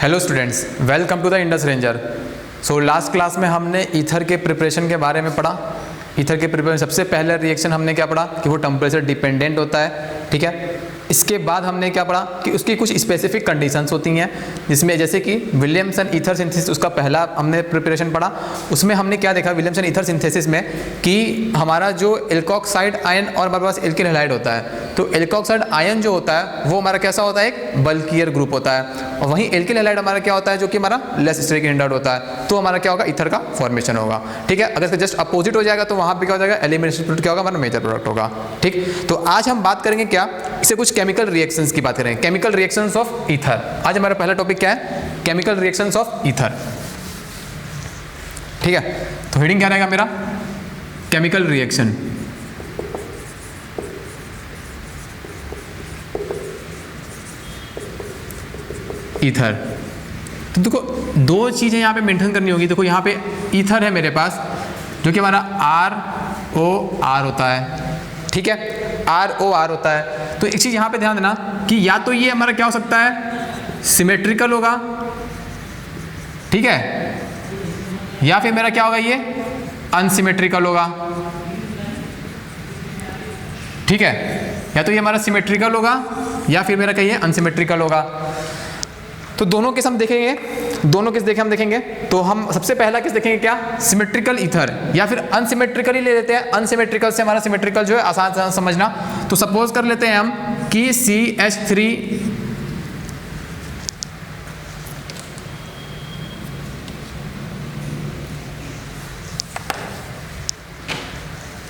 Hello students, welcome to the Indus Ranger. So last class में हमने ether के preparation के बारे में पढ़ा। ईथर के प्रिपरेशन सबसे पहले रिएक्शन हमने क्या पढ़ा कि वो टेम्परेचर डिपेंडेंट होता है, ठीक है। इसके बाद हमने क्या पढ़ा कि उसकी कुछ स्पेसिफिक कंडीशंस होती हैं, जिसमें जैसे कि विलियमसन ईथर सिंथेसिस, उसका पहला हमने प्रिपरेशन पढ़ा। उसमें हमने क्या देखा विलियमसन ईथर सिंथेसिस में कि हमारा जो एल्कोक्साइड आयन और हमारे पास एल्किल हैलाइड होता है, तो एल्कोक्साइड आयन जो होता है वो हमारा कैसा होता है, एक बल्कियर ग्रुप होता है, और वहीं एल्किल हैलाइड हमारा क्या होता है जो कि हमारा लेस स्टेरिक हिंडर्ड होता है। तो हमारा क्या होगा, ईथर का फॉर्मेशन होगा, ठीक है। अगर इसका जस्ट अपोजिट हो जाएगा तो वहाँ पे क्या हो जाएगा, एलिमिनेशन प्रोडक्ट क्या होगा, हमारा मेजर प्रोडक्ट होगा, ठीक। तो आज हम बात करेंगे क्या, इसे कुछ केमिकल रिएक्शंस की बात करेंगे, केमिकल रिएक्शंस ऑफ ईथर। आज हमारा पहला टॉपिक क्या है, केमिकल रिएक्शंस ऑफ ईथर, ठीक है। तो हेडिंग क्या रहेगा मेरा, केमिकल रिएक्शन। ईथर, तो देखो दो चीजें यहाँ पे मेंशन करनी होगी। देखो यहाँ पे ईथर है मेरे पास जो कि हमारा ROR होता है, ठीक है, ROR होता है। तो एक चीज यहाँ पे ध्यान देना कि या तो ये हमारा क्या हो सकता है, सिमेट्रिकल होगा, ठीक है, या फिर मेरा क्या होगा, ये अनसिमेट्रिकल होगा, ठीक है। या तो ये हमारा सिमेट्रिकल होगा या फिर मेरा कहिए अनसिमेट्रिकल होगा। तो दोनों केस हम देखेंगे, दोनों केस देखें हम देखेंगे। तो हम सबसे पहला केस देखेंगे क्या, सिमेट्रिकल ईथर, या फिर अनसिमेट्रिकल ही ले लेते हैं। अनसिमेट्रिकल से हमारा सिमेट्रिकल जो है आसान समझना। तो सपोज कर लेते हैं हम कि CH3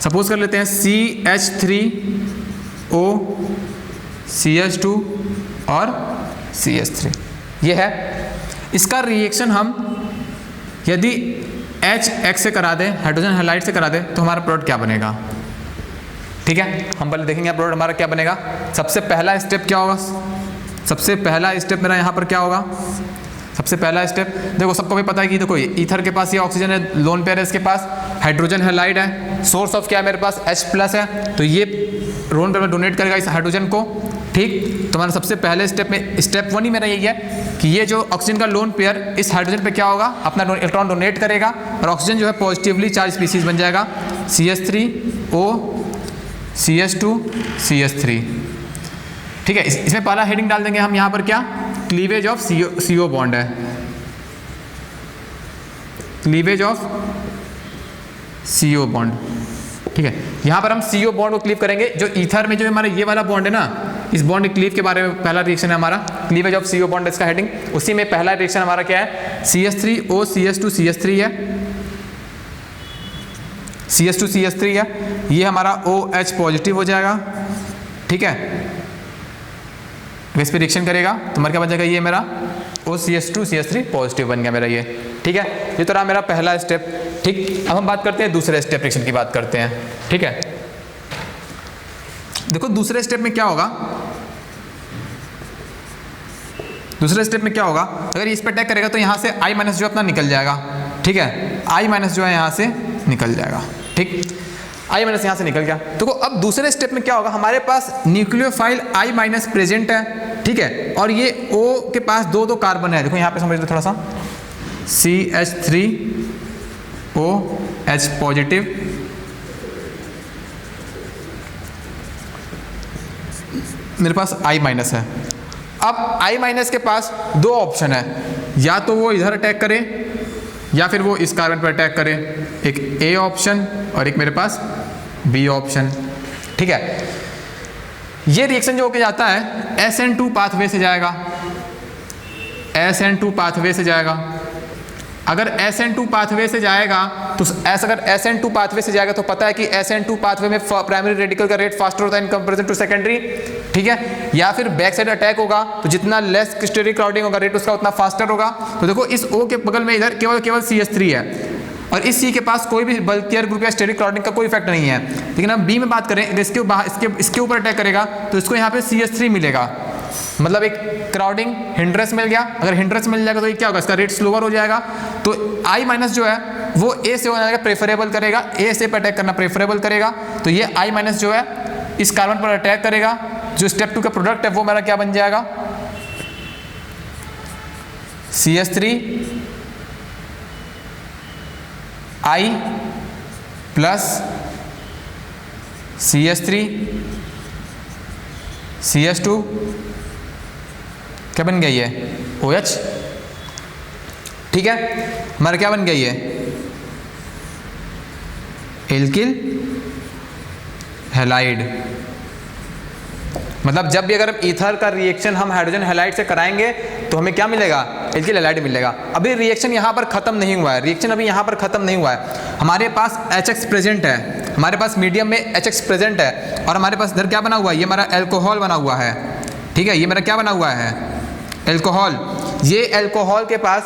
सपोज कर लेते हैं CH3O CH2 और CH3, ये है। इसका रिएक्शन हम यदि HX से करा दें, हाइड्रोजन हैलाइड से करा दें, तो हमारा प्रोडक्ट क्या बनेगा, ठीक है। हम पहले देखेंगे प्रोडक्ट हमारा क्या बनेगा। सबसे पहला स्टेप क्या होगा, सबसे पहला स्टेप मेरा यहाँ पर क्या होगा, सबसे पहला स्टेप देखो सबको भी पता है कि देखो ईथर के पास ये ऑक्सीजन है, लोन पेयर है, इसके पास हाइड्रोजन हैलाइड है, सोर्स ऑफ क्या है मेरे पास H+ है, तो ये लोन पेयर में डोनेट करेगा इस हाइड्रोजन को, ठीक। तो हमारा सबसे पहले स्टेप में स्टेप 1 ही मेरा यही है कि ये जो ऑक्सीजन का लोन पेयर इस हाइड्रोजन पे क्या होगा, अपना इलेक्ट्रॉन डोनेट करेगा और ऑक्सीजन जो है पॉजिटिवली चार्ज स्पीसीज बन जाएगा, CH3O CH2 CH3, ठीक है। इसमें पहला हेडिंग डाल देंगे हम यहाँ पर क्या, क्लीवेज ऑफ CO बॉन्ड है, क्लीवेज ऑफ CO बॉन्ड, ठीक है। यहाँ पर हम CO बॉन्ड को क्लीव करेंगे। जो ईथर में जो हमारा ये वाला बॉन्ड है ना, इस बॉन्ड क्लीव के बारे में पहला रिएक्शन है हमारा, क्लीवेज ऑफ CO बॉन्ड इसका हेडिंग। उसी में पहला रिएक्शन हमारा क्या है, CH3O CH2 CH3 है, CH2 CH3 है, ये हमारा OH पॉजिटिव हो जाएगा, ठीक है। इस पर रिएक्शन करेगा तो हमारा क्या बन जाएगा, ये मेरा OCH2 CH3 पॉजिटिव बन गया मेरा ये, ठीक है। ये तो रहा मेरा पहला स्टेप, ठीक। अब हम बात करते हैं दूसरे स्टेप रिएक्शन की बात करते हैं, ठीक है। देखो दूसरे स्टेप में क्या होगा, दूसरे स्टेप में क्या होगा, अगर इस पर अटैक करेगा तो यहाँ से I- जो अपना निकल जाएगा, ठीक है, I- जो है यहाँ से निकल जाएगा, ठीक। I- यहाँ से निकल गया। तो अब दूसरे स्टेप में क्या होगा, हमारे पास न्यूक्लियोफाइल I- प्रेजेंट है, ठीक है, और ये O के पास दो कार्बन है। देखो यहाँ पे समझ लो थोड़ा सा, CH3OH पॉजिटिव, मेरे पास I- है। अब I- के पास दो ऑप्शन है, या तो वो इधर अटैक करे या फिर वो इस कार्बन पर अटैक करे, एक A ऑप्शन और एक मेरे पास B ऑप्शन, ठीक है। ये रिएक्शन जो होके जाता है SN2 पाथवे से जाएगा, SN2 पाथवे से जाएगा। अगर SN2 पाथवे से जाएगा तो अगर SN2 पाथवे से जाएगा तो पता है कि SN2 पाथवे में प्राइमरी रेडिकल का रेट फास्टर होता है इन कंपैरिजन टू सेकेंडरी, ठीक है। या फिर बैक साइड अटैक होगा तो जितना लेस स्टेरिक क्राउडिंग होगा रेट उसका उतना फास्टर होगा। तो देखो इस O के बगल में इधर केवल CH3 है और इस C के पास कोई भी बल्कियर ग्रुप या स्टेरिक क्राउडिंग का कोई इफेक्ट नहीं है। लेकिन हम B में बात करें, इसके ऊपर अटैक करेगा तो इसको यहाँ पे CH3 मिलेगा, मतलब एक क्राउडिंग हिंड्रेंस मिल गया। अगर हिंड्रेंस मिल जाएगा तो ये क्या होगा, इसका रेट स्लोअर हो जाएगा। तो I- जो है वो A से हो जाएगा, प्रेफरेबल करेगा, A से पर अटैक करना प्रेफरेबल करेगा। तो ये I- जो है इस कार्बन पर अटैक करेगा, जो स्टेप 2 का प्रोडक्ट है वो मेरा क्या बन जाएगा, CH3 I plus CH3 CH2 क्या बन गई है? OH। ठीक है, हमारा क्या बन गई है? Alkyl halide. मतलब जब भी अगर ईथर का रिएक्शन हम हाइड्रोजन हैलाइड से कराएंगे तो हमें क्या मिलेगा? एल्किल हैलाइड मिलेगा। अभी रिएक्शन यहाँ पर खत्म नहीं हुआ है, रिएक्शन अभी यहाँ पर खत्म नहीं हुआ है। हमारे पास HX प्रेजेंट है, हमारे पास मीडियम में HX प्रेजेंट है, और हमारे पास इधर क्या बना हुआ है? ये हमारा एल्कोहल बना हुआ है। ठीक है, ये मेरा क्या बना हुआ है? एल्कोहल। ये एल्कोहल के पास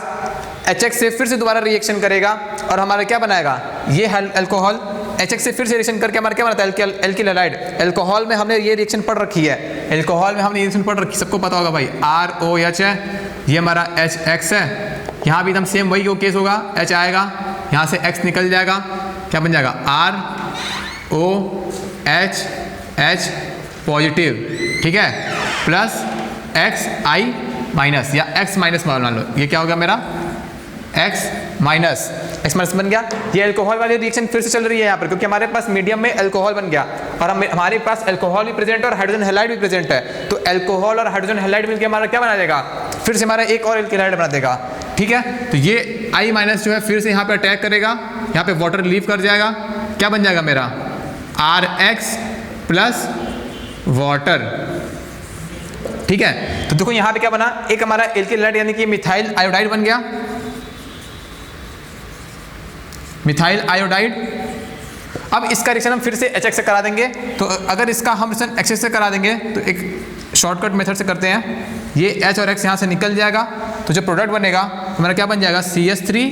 HX से फिर से दोबारा रिएक्शन करेगा और हमारा क्या बनाएगा? ये एल्कोहल HX से फिर से रिएक्शन करके हमारा क्या बनाता है? Alkyl halide. एल्कोहल में हमने ये रिएक्शन पढ़ रखी है, एल्कोहल में हमने रिएक्शन पढ़ रखी, सबको पता होगा भाई। ROH है, ये हमारा HX है। यहाँ भी एकदम सेम वही केस होगा, H आएगा, यहाँ से X निकल जाएगा, क्या बन जाएगा? ROH positive. ठीक है, प्लस XI माइनस या X माइनस मान लो, ये क्या होगा मेरा? X माइनस बन गया। ये अल्कोहल वाली रिएक्शन फिर से चल रही है यहाँ पर, क्योंकि हमारे पास मीडियम में अल्कोहल बन गया और हमारे पास अल्कोहल भी प्रेजेंट है और हाइड्रोजन हैलाइड भी प्रेजेंट है। तो अल्कोहल और हाइड्रोजन हैलाइड मिलकर हमारा क्या बना देगा? फिर से हमारा एक और एल्किल हैलाइड बना देगा। ठीक है, तो ये I माइनस जो है फिर से यहाँ पे अटैक करेगा, यहाँ पे वाटर लीव कर जाएगा, क्या बन जाएगा मेरा? RX plus water. ठीक है, तो देखो यहाँ पे क्या बना? एक हमारा एल्किल हैलाइड यानी कि मिथाइल आयोडाइड बन गया, मिथाइल आयोडाइड। अब इसका रिएक्शन हम फिर से HX से करा देंगे। तो अगर इसका हम रिएक्शन HX से करा देंगे तो एक शॉर्टकट मेथड से करते हैं, ये H और X यहाँ से निकल जाएगा, तो जो प्रोडक्ट बनेगा हमारा क्या बन जाएगा? CH3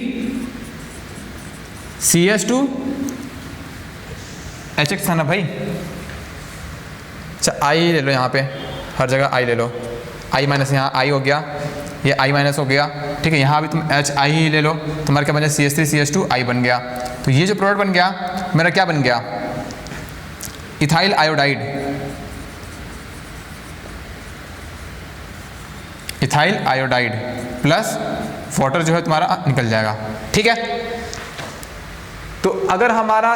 CH2 HX था ना भाई? अच्छा I ले लो, यहाँ पे हर जगह I ले लो, I माइनस यहाँ I हो गया, ये I माइनस हो गया। ठीक है, यहाँ भी तुम HI ही ले लो, तुम्हारा क्या बन जाए? CH3 CH2 I बन गया। तो ये जो प्रोडक्ट बन गया मेरा क्या बन गया? Ethyl iodide, ethyl iodide plus water जो है तुम्हारा निकल जाएगा। ठीक है, तो अगर हमारा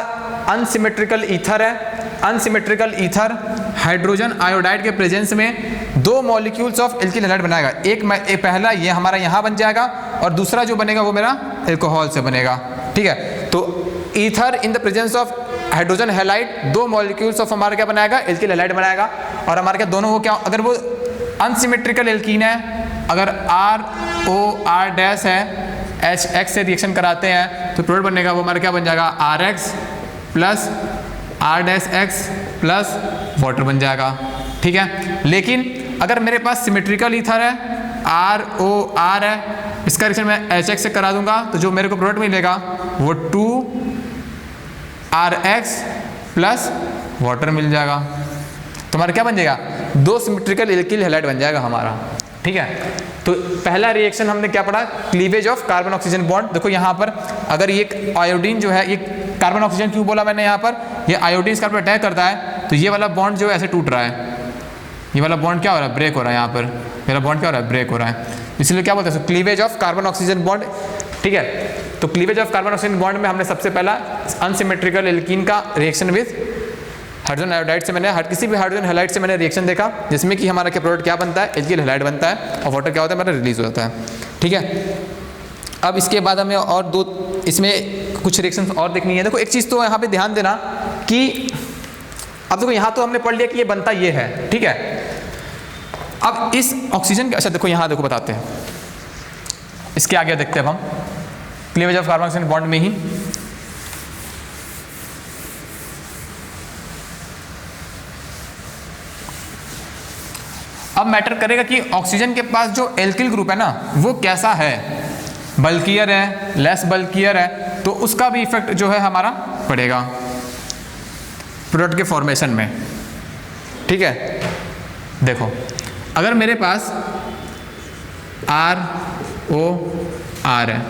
अनसिमेट्रिकल ईथर है, अनसिमेट्रिकल ईथर हाइड्रोजन आयोडाइड के प्रेजेंस में दो मॉलिक्यूल्स ऑफ एल्किल हैलाइड बनाएगा। एक पहला ये हमारा यहाँ बन जाएगा और दूसरा जो बनेगा वो मेरा एल्कोहल से बनेगा। ठीक है, तो ether in the presence of hydrogen halide दो मॉलिक्यूल्स ऑफ हमारा क्या बनाएगा? एल्किल हैलाइड बनाएगा। और हमारे क्या दोनों वो क्या, अगर वो अनसिमेट्रिकल एल्कीन है, अगर ROR डैश है, HX से रिएक्शन कराते हैं तो प्रोडक्ट बनेगा वो हमारा क्या बन जाएगा? RX plus R dash X plus water बन जाएगा। ठीक है, लेकिन अगर मेरे पास सिमेट्रिकल ईथर है, ROR है, इसका रिएक्शन मैं HX से करा दूंगा तो जो मेरे को प्रोडक्ट मिलेगा वो 2RX प्लस वाटर मिल जाएगा। तो हमारा क्या बन जाएगा? दो सिमेट्रिकल एल्किल हैलाइड बन जाएगा हमारा। ठीक है, तो पहला रिएक्शन हमने क्या पढ़ा? Cleavage of carbon oxygen bond. देखो यहाँ पर अगर ये आयोडीन जो है, ये कार्बन ऑक्सीजन क्यों बोला मैंने यहाँ पर? ये आयोडीन इसका अटैक करता है तो ये वाला बॉन्ड जो है ऐसे टूट रहा है, ये वाला बॉन्ड क्या हो रहा है? ब्रेक हो रहा है। यहाँ पर मेरा बॉन्ड क्या हो रहा है? ब्रेक हो रहा है। इसलिए क्या बोलते हैं? Cleavage of carbon oxygen bond. ठीक है, तो cleavage of carbon oxygen bond में हमने सबसे पहला अनसिमेट्रिकल एल्कीन का रिएक्शन विद हाइड्रोजन आयोडाइड से मैंने किसी भी हाइड्रोजन हैलाइड से मैंने रिएक्शन देखा जिसमें कि हमारा क्या प्रोडक्ट क्या बनता है? एल्किल हैलाइड बनता है और वाटर क्या होता है? हमारा रिलीज हो जाता है। ठीक है, अब इसके बाद हमें और दो इसमें कुछ रिएक्शंस और देखनी है। देखो एक चीज़ तो यहाँ पे ध्यान देना कि अब देखो यहाँ तो हमने पढ़ लिया कि ये बनता ये है। ठीक है, अब इस ऑक्सीजन के, अच्छा देखो यहाँ देखो बताते हैं, इसके आगे देखते हैं अब हम cleavage of carbon oxygen bond में ही। अब मैटर करेगा कि ऑक्सीजन के पास जो एल्किल ग्रुप है ना वो कैसा है, बल्कियर है, लेस बल्कियर है, तो उसका भी इफेक्ट जो है हमारा पड़ेगा प्रोडक्ट के फॉर्मेशन में। ठीक है, देखो अगर मेरे पास ROR है,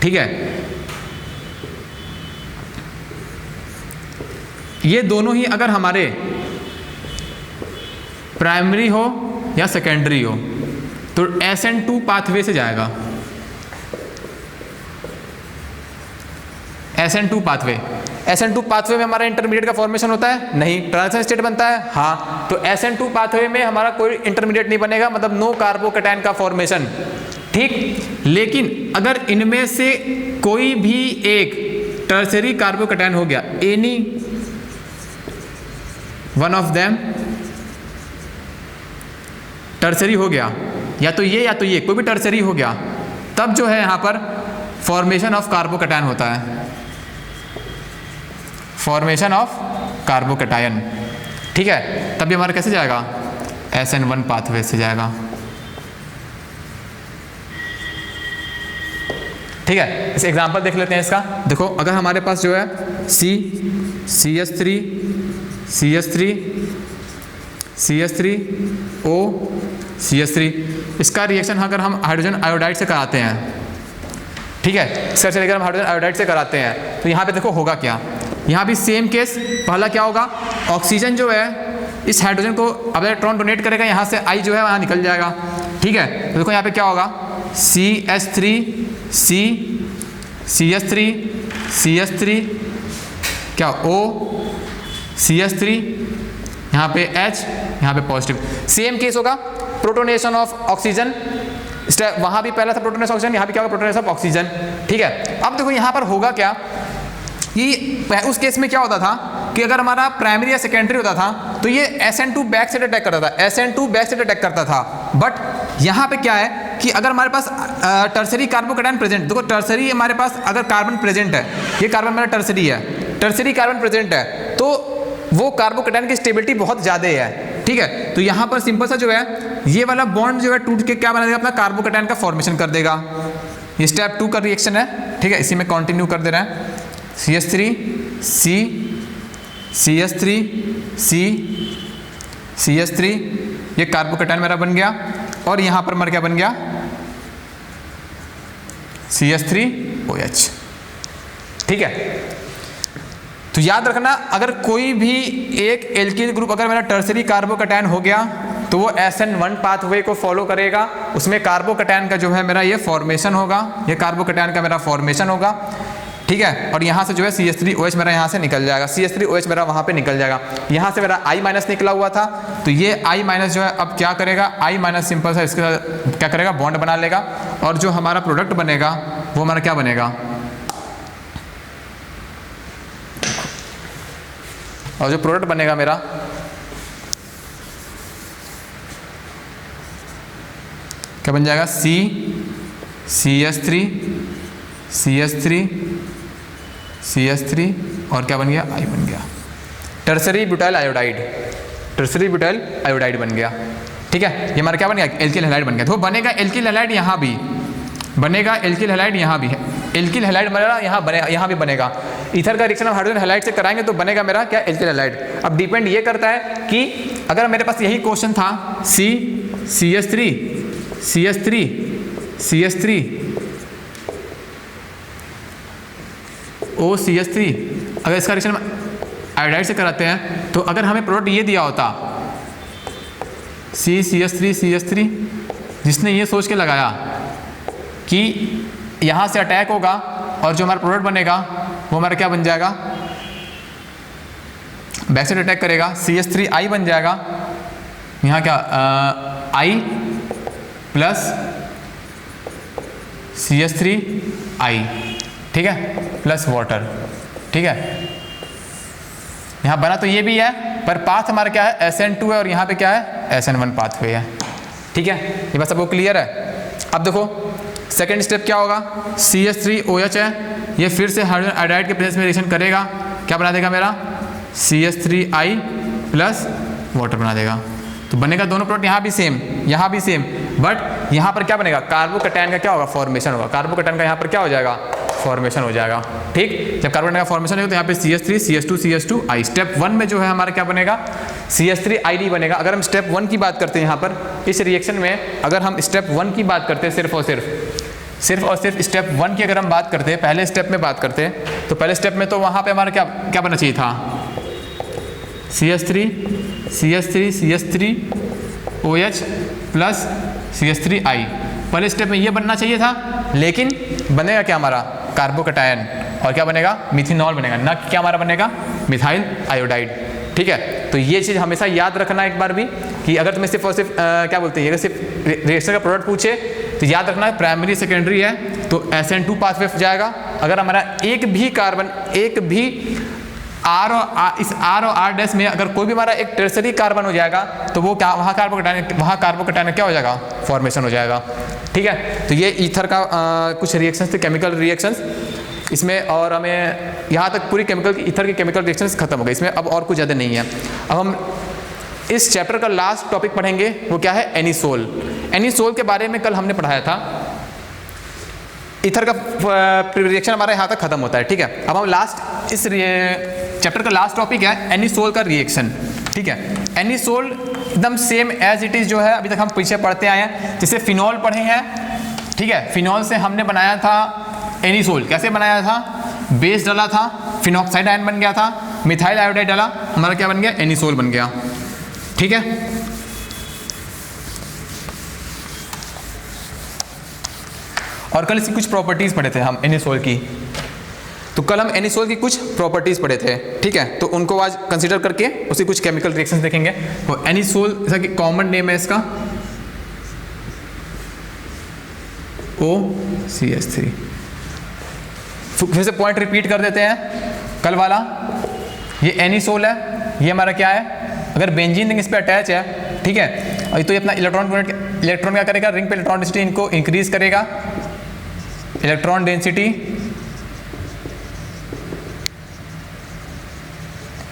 ठीक है, ये दोनों ही अगर हमारे प्राइमरी हो या सेकेंडरी हो तो SN2 पाथवे से जाएगा। SN2 pathway. SN2 पाथवे में हमारा इंटरमीडिएट का फॉर्मेशन होता है? नहीं। ट्रांजिशन स्टेट बनता है? हाँ। तो SN2 पाथवे में हमारा कोई इंटरमीडिएट नहीं बनेगा, मतलब नो कार्बोकैटायन का फॉर्मेशन, ठीक। लेकिन अगर इनमें से कोई भी एक टर्शरी कार्बोकैटायन हो गया, any one of them tertiary हो गया, या तो ये कोई भी टर्शरी हो गया, तब जो है यहाँ पर फॉर्मेशन ऑफ कार्बोकैटायन होता है, फॉर्मेशन ऑफ कार्बोकैटायन, ठीक है। तब ये हमारा कैसे जाएगा? SN1 पाथवे से जाएगा, ठीक है। इस एग्जांपल देख लेते हैं इसका। देखो अगर हमारे पास जो है CH3 O CH3, इसका रिएक्शन अगर हम हाइड्रोजन आयोडाइड से कराते हैं, ठीक है, इसका रिएक्शन अगर हम हाइड्रोजन आयोडाइड से कराते हैं तो यहाँ पे देखो होगा क्या। यहाँ भी सेम केस, पहला क्या होगा, ऑक्सीजन जो है इस हाइड्रोजन को अब इलेक्ट्रॉन डोनेट करेगा, यहाँ से I जो है वहाँ निकल जाएगा, ठीक है। तो देखो यहाँ पे क्या होगा, CH3 क्या O CH3, यहाँ पे H, यहाँ पे पॉजिटिव। सेम केस होगा, प्रोटोनेशन ऑफ ऑक्सीजन, वहाँ भी पहला था प्रोटोनेशन ऑक्सीजन, यहाँ भी क्या होगा, प्रोटोनेशन ऑफ ऑक्सीजन, ठीक है। अब देखो यहाँ पर होगा क्या कि उस केस में क्या होता था कि अगर हमारा प्राइमरी या सेकेंडरी होता था तो ये SN2 बैक से अटैक करता था, SN2 बैक से अटैक करता था। बट यहाँ पे क्या है कि अगर हमारे पास टर्सरी कार्बोकैटायन प्रेजेंट, देखो टर्सरी हमारे पास अगर कार्बन प्रेजेंट है, ये कार्बन हमारा टर्सरी है, टर्सरी कार्बन प्रेजेंट है, तो वो कार्बोकैटायन की स्टेबिलिटी बहुत ज़्यादा है, ठीक है। तो यहाँ पर सिंपल सा जो है ये वाला बॉन्ड जो है टूट के क्या बना देगा, अपना कार्बोकैटायन का फॉर्मेशन कर देगा। ये स्टेप 2 का रिएक्शन है, ठीक है। इसी में कंटिन्यू कर दे रहे हैं, CH3 ये कार्बोकैटायन मेरा बन गया, और यहाँ पर मेरा क्या बन गया, CH3OH, ठीक है। तो याद रखना, अगर कोई भी एक एल्किल ग्रुप अगर मेरा टर्सरी कार्बोकैटायन हो गया तो वो SN1 पाथवे को फॉलो करेगा, उसमें कार्बोकैटायन का जो है मेरा ये फॉर्मेशन होगा, ये कार्बोकैटायन का मेरा फॉर्मेशन होगा, ठीक है। और यहाँ से जो है CH3OH मेरा यहाँ से निकल जाएगा, CH3OH मेरा वहाँ पे निकल जाएगा। यहाँ से मेरा I- निकला हुआ था, तो ये I- जो है अब क्या करेगा, I- सिंपल सा इसके साथ क्या करेगा, बॉन्ड बना लेगा, और जो हमारा प्रोडक्ट बनेगा वो हमारा क्या बनेगा, और जो प्रोडक्ट बनेगा मेरा क्या बन जाएगा, CH3 और क्या बन गया, I बन गया, टर्सरी ब्यूटाइल आयोडाइड बन गया, ठीक है। ये हमारा क्या बन गया, एल्किल हैलाइड बन गया। तो बनेगा एल्किल हैलाइड, यहाँ भी बनेगा एल्किल हैलाइड, यहाँ भी है एल्किल हैलाइड बनेगा, यहाँ भी बनेगा। ईथर का रिएक्शन हम हाइड्रोजन हैलाइड से कराएंगे तो बनेगा मेरा क्या, एल्किल हैलाइड। अब डिपेंड ये करता है कि अगर मेरे पास यही क्वेश्चन था CH3 OCH3, अगर इसका रिएक्शन आयोडाइड से कराते हैं तो अगर हमें प्रोडक्ट ये दिया होता CH3 जिसने ये सोच के लगाया कि यहाँ से अटैक होगा और जो हमारा प्रोडक्ट बनेगा वो हमारा क्या बन जाएगा, बैक साइड अटैक करेगा, CH3I बन जाएगा, यहाँ क्या I प्लस CH3I, ठीक है, प्लस वाटर, ठीक है। यहाँ बना तो ये भी है, पर पाथ हमारा क्या है, SN2 है, और यहाँ पे क्या है, SN1 पाथवे है, ठीक है। ये बस सबको क्लियर है। अब देखो सेकेंड स्टेप क्या होगा, CH3OH है, ये फिर से हाइड्रोजन आयोडाइड के प्रेजेंस में रिएक्शन करेगा, क्या बना देगा मेरा, CH3I प्लस वाटर बना देगा। तो बनेगा दोनों प्रोडक्ट यहाँ भी सेम, बट यहाँ पर क्या बनेगा, कार्बोकैटायन का क्या होगा, फॉर्मेशन होगा, कार्बोकैटायन का यहाँ पर क्या हो जाएगा, फॉर्मेशन हो जाएगा, ठीक। जब कार्बोकैटायन का फॉर्मेशन होगा तो यहाँ पे CH3 CH2 स्टेप 1 में जो है हमारा क्या बनेगा, CH3ID बनेगा। अगर हम स्टेप 1 की बात करते हैं, यहाँ पर इस रिएक्शन में अगर हम स्टेप 1 की बात करते हैं, सिर्फ और सिर्फ स्टेप 1 की अगर हम बात करते हैं, पहले स्टेप में बात करते हैं, तो पहले स्टेप में तो वहाँ पे हमारा क्या बनना चाहिए था, CH3OH प्लस CH3I, पहले स्टेप में ये बनना चाहिए था, लेकिन बनेगा क्या हमारा, कार्बोकैटायन, और क्या बनेगा, मिथेनॉल बनेगा, ना कि क्या हमारा बनेगा, मिथाइल आयोडाइड। ठीक है, तो ये चीज़ हमेशा याद रखना एक बार भी कि अगर तुम्हें सिर्फ और सिर्फ क्या बोलते हैं, अगर सिर्फ रिएक्शन का प्रोडक्ट पूछे तो याद रखना है प्राइमरी सेकेंडरी है तो SN2 पाथवे जाएगा। अगर हमारा एक भी कार्बन, एक भी R और इस R और R' में अगर कोई भी हमारा एक टर्सरी कार्बन हो जाएगा तो वो क्या, वहाँ कार्बोकैटायन क्या हो जाएगा, फॉर्मेशन हो जाएगा। ठीक है, तो ये ईथर का कुछ रिएक्शंस थे, केमिकल रिएक्शंस इसमें, और हमें यहाँ तक पूरी केमिकल ईथर की केमिकल रिएक्शंस खत्म हो गई, इसमें अब और कुछ ज़्यादा नहीं है। अब हम इस चैप्टर का लास्ट टॉपिक पढ़ेंगे, वो क्या है, एनिसोल। एनिसोल के बारे में कल हमने पढ़ाया था। ईथर का रिएक्शन हमारा यहाँ तक खत्म होता है। ठीक है, अब हम लास्ट इस चैप्टर का लास्ट टॉपिक है एनिसोल का रिएक्शन। ठीक है, एनिसोल एकदम सेम एज इट इज़ जो है अभी तक हम पीछे पढ़ते आए हैं। जैसे फिनॉल पढ़े हैं, ठीक है, फिनॉल से हमने बनाया था एनिसोल। कैसे बनाया था, बेस डाला था, फिनॉक्साइड आयन बन गया था, मिथाइल आयोडाइड डाला, हमारा क्या बन गया, एनिसोल बन गया। ठीक है, और कल इसकी कुछ प्रॉपर्टीज पढ़े थे हम एनिसोल की, तो कल हम एनिसोल की कुछ प्रॉपर्टीज पढ़े थे। ठीक है, तो उनको आज कंसीडर करके उसी कुछ केमिकल रिएक्शंस देखेंगे। तो एनिसोल जैसा कि कॉमन नेम है इसका OCH3। फिर से पॉइंट रिपीट कर देते हैं कल वाला। ये एनिसोल है, ये हमारा क्या है, अगर बेंजीन रिंग इस पर अटैच है, ठीक है, और तो ये अपना इलेक्ट्रॉन क्या करेगा, रिंग पे इलेक्ट्रॉन डेंसिटी इनको इंक्रीज करेगा, electron density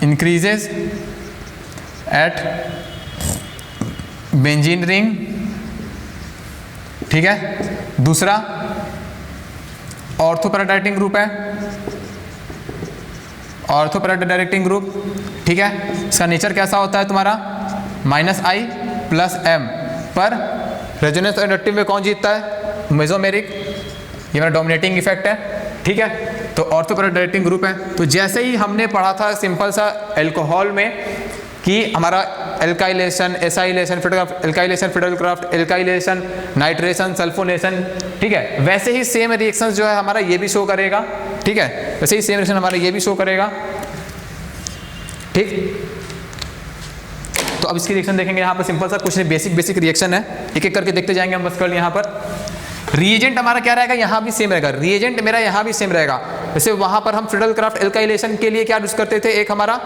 increases eight benzene ring. ठीक है, दूसरा ऑर्थोपैराडाइटिंग ग्रुप है, ऑर्थोपैराडाइटिंग ग्रुप। ठीक है, इसका नेचर कैसा होता है तुम्हारा, -I + M पर रेजोनेंस और इंडक्टिव में कौन जीतता है, मेसोमेरिक, ये मेरा डोमिनेटिंग इफेक्ट है। ठीक है, तो ऑर्थोपैराडाइटिंग ग्रुप है। तो जैसे ही हमने पढ़ा था सिंपल सा एल्कोहल में कि हमारा alkylation, acylation, alkylation, Friedel Crafts, alkylation, nitration, sulphonation, ठीक है, वैसे ही सेम रिएक्शंस जो है हमारा ये भी शो करेगा। ठीक है, वैसे ही सेम रिएक्शन हमारा ये भी शो करेगा। ठीक, तो अब इसकी रिएक्शन देखेंगे। यहाँ पर सिंपल सा कुछ बेसिक रिएक्शन है, एक एक करके देखते जाएंगे हम बस कल। यहाँ पर रिएजेंट हमारा क्या रहेगा, यहाँ भी सेम रहेगा, रिएजेंट मेरा यहाँ भी सेम रहेगा। जैसे वहाँ पर हम फिडलक्राफ्ट एल्काइलेशन के लिए क्या यूज़ करते थे, एक हमारा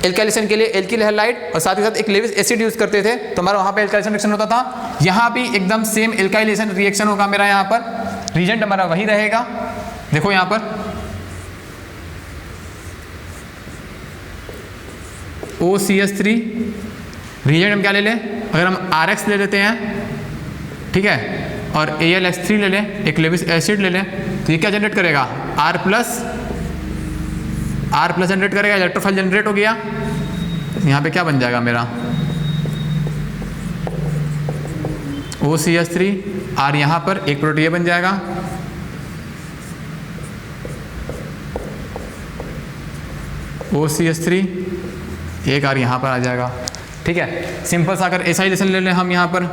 एल्काइलेशन के लिए एल्किल हैलाइड और साथ ही साथ एक लेविस एसिड यूज़ करते थे, तो हमारा वहाँ पे एल्काइलेशन रिएक्शन होता था। यहाँ भी एकदम सेम एल्काइलेशन रिएक्शन होगा मेरा, यहाँ पर रिएजेंट हमारा वही रहेगा। देखो यहाँ पर OCH3, रिएजेंट हम क्या ले लें, अगर हम RX ले लेते हैं, ठीक है, और AlX3 ले लें, एक लेविस एसिड ले लें, तो ये क्या जनरेट करेगा, R प्लस जनरेट करेगा, इलेक्ट्रोफाइल जनरेट हो गया। यहाँ पे क्या बन जाएगा मेरा, OCH3, R यहाँ पर एक प्रोडक्ट ये बन जाएगा, OCH3, एक R यहाँ पर आ जाएगा। ठीक है, सिंपल सा अगर एसाइलेशन ले लें हम यहाँ पर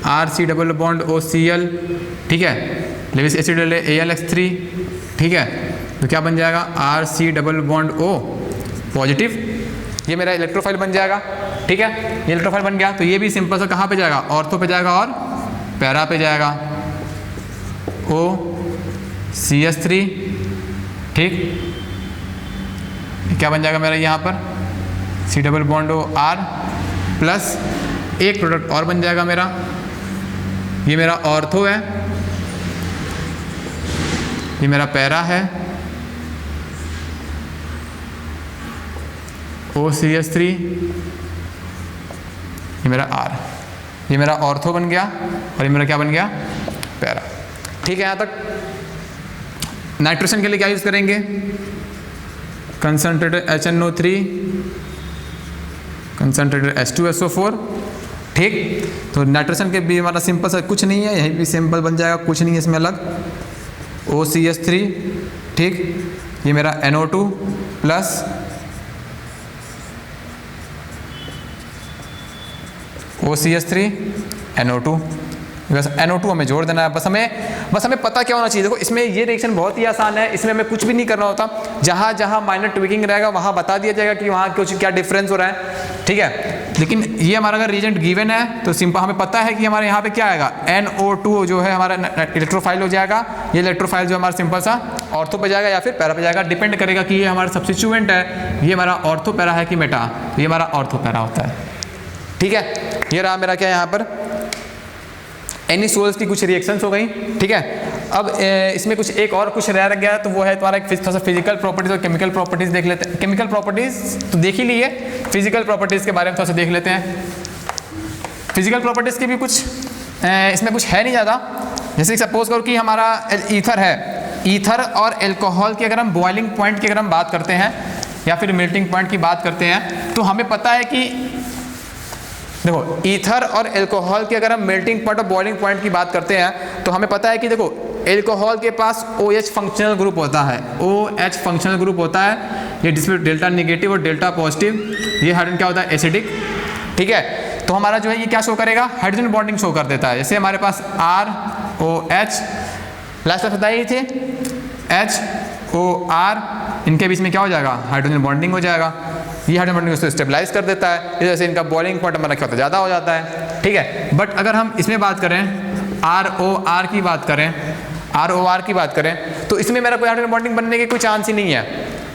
RC डबल बॉन्ड OCl, ठीक है, लेविस एसिड ले लें AlX3, ठीक है, तो क्या बन जाएगा, RC double bond O positive, ये मेरा इलेक्ट्रोफाइल बन जाएगा। ठीक है, ये इलेक्ट्रोफाइल बन गया, तो ये भी सिंपल सा कहाँ पे जाएगा, ऑर्थो पे जाएगा और पैरा पे जाएगा, OCH3। ठीक, क्या बन जाएगा मेरा यहाँ पर, C double bond O R plus एक प्रोडक्ट और बन जाएगा मेरा, ये मेरा ऑर्थो है, ये मेरा पैरा है, OCH3, ये मेरा R, ये मेरा ऑर्थो बन गया और ये मेरा क्या बन गया, पैरा। ठीक है, यहाँ तक। नाइट्रोजन के लिए क्या यूज़ करेंगे, कंसंट्रेटेड HNO3, कंसंट्रेटेड H2SO4। ठीक, तो नाइट्रोजन के भी हमारा सिंपल सा कुछ नहीं है, यहीं भी सिंपल बन जाएगा, कुछ नहीं है इसमें अलग, OCH3। ठीक, ये मेरा NO2 प्लस OCH3 NO2। बस NO2 हमें जोड़ देना है। बस हमें पता क्या होना चाहिए, देखो इसमें ये रिएक्शन बहुत ही आसान है, इसमें हमें कुछ भी नहीं करना होता, जहाँ जहाँ माइनर ट्विकिंग रहेगा वहाँ बता दिया जाएगा कि वहाँ कुछ क्या डिफरेंस हो रहा है, ठीक है। लेकिन ये हमारा अगर रिएजेंट गिवन है तो सिंपल हमें पता है कि हमारे यहाँ पे क्या आएगा, NO2 जो है हमारा इलेक्ट्रोफाइल हो जाएगा। ये इलेक्ट्रोफाइल जो हमारा सिंपल सा ऑर्थो पे जाएगा या फिर पैरा पे जाएगा, डिपेंड करेगा कि ये हमारा सब्स्टिट्यूएंट है, ये हमारा ऑर्थो पैरा है कि मेटा, ये हमारा ऑर्थो पैरा होता है, ठीक है। ये रहा मेरा क्या यहाँ पर NaCOH की कुछ रिएक्शंस हो गई, ठीक है। अब इसमें कुछ एक और कुछ रह गया, तो वो है तुम्हारा थोड़ा सा फिजिकल प्रॉपर्टीज और केमिकल प्रॉपर्टीज देख लेते हैं। केमिकल प्रॉपर्टीज तो देख ही लिए, फिजिकल प्रॉपर्टीज के बारे में थोड़ा सा देख लेते हैं। फिजिकल प्रॉपर्टीज की भी कुछ इसमें कुछ है नहीं ज़्यादा। जैसे सपोज करो कि हमारा ईथर है, ईथर और एल्कोहल की अगर हम बॉइलिंग पॉइंट की अगर हम बात करते हैं या फिर मेल्टिंग पॉइंट की बात करते हैं, तो हमें पता है कि देखो ईथर और एल्कोहल की अगर हम मेल्टिंग पॉइंट और बॉइलिंग पॉइंट की बात करते हैं तो हमें पता है कि देखो एल्कोहल के पास OH फंक्शनल ग्रुप होता है, OH फंक्शनल ग्रुप होता है, ये जिसमें डेल्टा नेगेटिव और डेल्टा पॉजिटिव, ये हाइड्रोजन क्या होता है एसिडिक, ठीक है। तो हमारा जो है ये क्या शो करेगा, हाइड्रोजन बॉन्डिंग शो कर देता है। जैसे हमारे पास ROH लास्ट में बताइए थे HOR, इनके बीच में क्या हो जाएगा, हाइड्रोजन बॉन्डिंग हो जाएगा, ये हाइड्रोजन बॉन्डिंग उसको स्टेबलाइज कर देता है, इस वजह से इनका बॉइलिंग पॉइंट हमारा क्या होता है, ज़्यादा हो जाता है, ठीक है। बट अगर हम इसमें बात करें ROR की बात करें, ROR की बात करें, तो इसमें मेरा कोई हाइड्रोजन बॉन्डिंग बनने की कोई चांस ही नहीं है,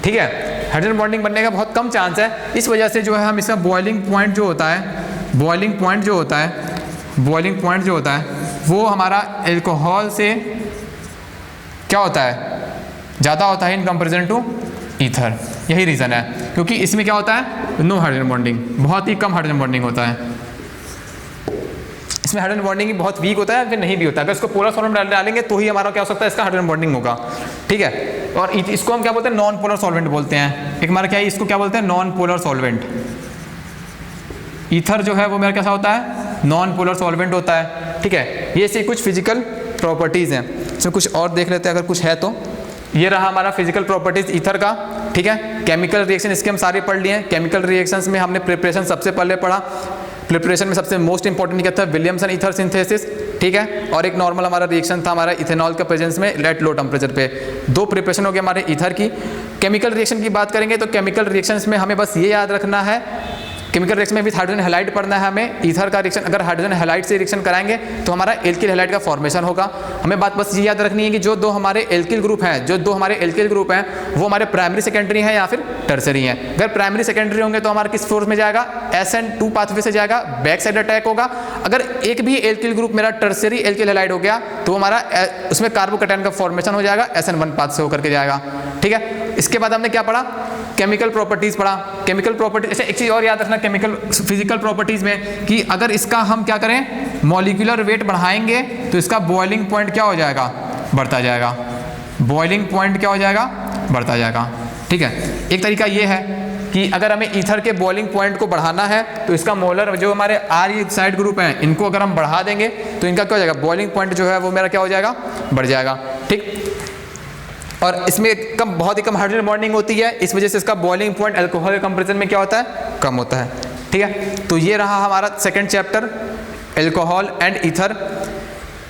ठीक है। हाइड्रोजन बॉन्डिंग बनने का बहुत कम चांस है। इस वजह से जो है हम इसका बॉइलिंग पॉइंट जो होता है, बॉइलिंग पॉइंट जो होता है वो हमारा एल्कोहल से क्या होता है, ज़्यादा होता है इन कंपेरिजन टू ईथर। यही रीज़न है, क्योंकि इसमें क्या होता है, नो हाइड्रोजन बॉन्डिंग, बहुत ही कम हाइड्रोजन बॉन्डिंग होता है। इसमें हाइड्रोजन बॉन्डिंग बहुत वीक होता है, फिर नहीं भी होता है। अगर इसको पोलर सॉल्वेंट डालेंगे तो ही हमारा क्या हो सकता है, इसका हाइड्रोजन बॉन्डिंग होगा, ठीक है। और इसको हम क्या बोलते हैं, नॉन पोलर सॉल्वेंट बोलते हैं। एक हमारा क्या है, इसको क्या बोलते हैं, नॉन पोलर सॉल्वेंट। ईथर जो है वो मेरा कैसा होता है, नॉन पोलर सॉल्वेंट होता है, ठीक है। ये से कुछ फिजिकल प्रॉपर्टीज़ हैं। इसमें कुछ और देख लेते हैं अगर कुछ है तो। ये रहा हमारा फिजिकल प्रॉपर्टीज ईथर का, ठीक है। केमिकल रिएक्शन इसके हम सारे पढ़ लिए हैं। केमिकल रिएक्शंस में हमने प्रिपरेशन सबसे पहले पढ़ा, प्रिपरेशन में सबसे मोस्ट इंपॉर्टेंट क्या था, विलियमसन ईथर सिंथेसिस, ठीक है। और एक नॉर्मल हमारा रिएक्शन था हमारा इथेनॉल के प्रेजेंस में लेट लो टेम्परेचर पे। दो प्रिपरेशन हो गए हमारे ईथर की। केमिकल रिएक्शन की बात करेंगे तो केमिकल रिएक्शंस में हमें बस ये याद रखना है, केमिकल रिएक्शन में भी हाइड्रोजन हैलाइड पढ़ना है हमें। ईथर का रिएक्शन अगर हाइड्रोजन हैलाइड से रिएक्शन कराएंगे तो हमारा एल्किल हैलाइड का फॉर्मेशन होगा। हमें बात बस ये याद रखनी है कि जो दो हमारे एल्किल ग्रुप हैं, वो हमारे प्राइमरी सेकेंडरी हैं या फिर टर्सरी हैं। अगर प्राइमरी सेकेंडरी होंगे तो हमारा किस फोर्स में जाएगा, SN2 पाथवे से जाएगा, बैक साइड अटैक होगा। अगर एक भी एल्किल ग्रुप मेरा टर्सरी एल्किल हैलाइड हो गया तो हमारा उसमें कार्बोकैटायन का फॉर्मेशन हो जाएगा, SN1 पाथ से होकर के जाएगा, ठीक है। इसके बाद हमने क्या पढ़ा, केमिकल प्रॉपर्टीज पढ़ा। केमिकल प्रॉपर्टीज, अच्छा एक चीज़ और याद रखना केमिकल फिजिकल प्रॉपर्टीज में कि अगर इसका हम क्या करें, मॉलिक्यूलर वेट बढ़ाएंगे तो इसका बॉइलिंग पॉइंट क्या हो जाएगा, बढ़ता जाएगा। बॉइलिंग पॉइंट क्या हो जाएगा, बढ़ता जाएगा, ठीक है। एक तरीका ये है कि अगर हमें ईथर के बॉइलिंग पॉइंट को बढ़ाना है तो इसका मोलर जो हमारे आर साइड ग्रुप हैं इनको अगर हम बढ़ा देंगे तो इनका क्या हो जाएगा, बॉइलिंग पॉइंट जो है वो मेरा क्या हो जाएगा, बढ़ जाएगा, ठीक। और इसमें बहुत ही कम हाइड्रोजन बॉन्डिंग होती है, इस वजह से इसका बॉइलिंग पॉइंट अल्कोहल के कंपैरिजन में क्या होता है, कम होता है, ठीक है। तो ये रहा हमारा second chapter alcohol and ether,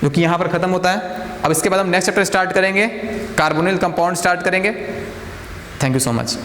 जो कि यहाँ पर ख़त्म होता है। अब इसके बाद हम नेक्स्ट चैप्टर स्टार्ट करेंगे, कार्बोनिल कंपाउंड स्टार्ट करेंगे। Thank you so much.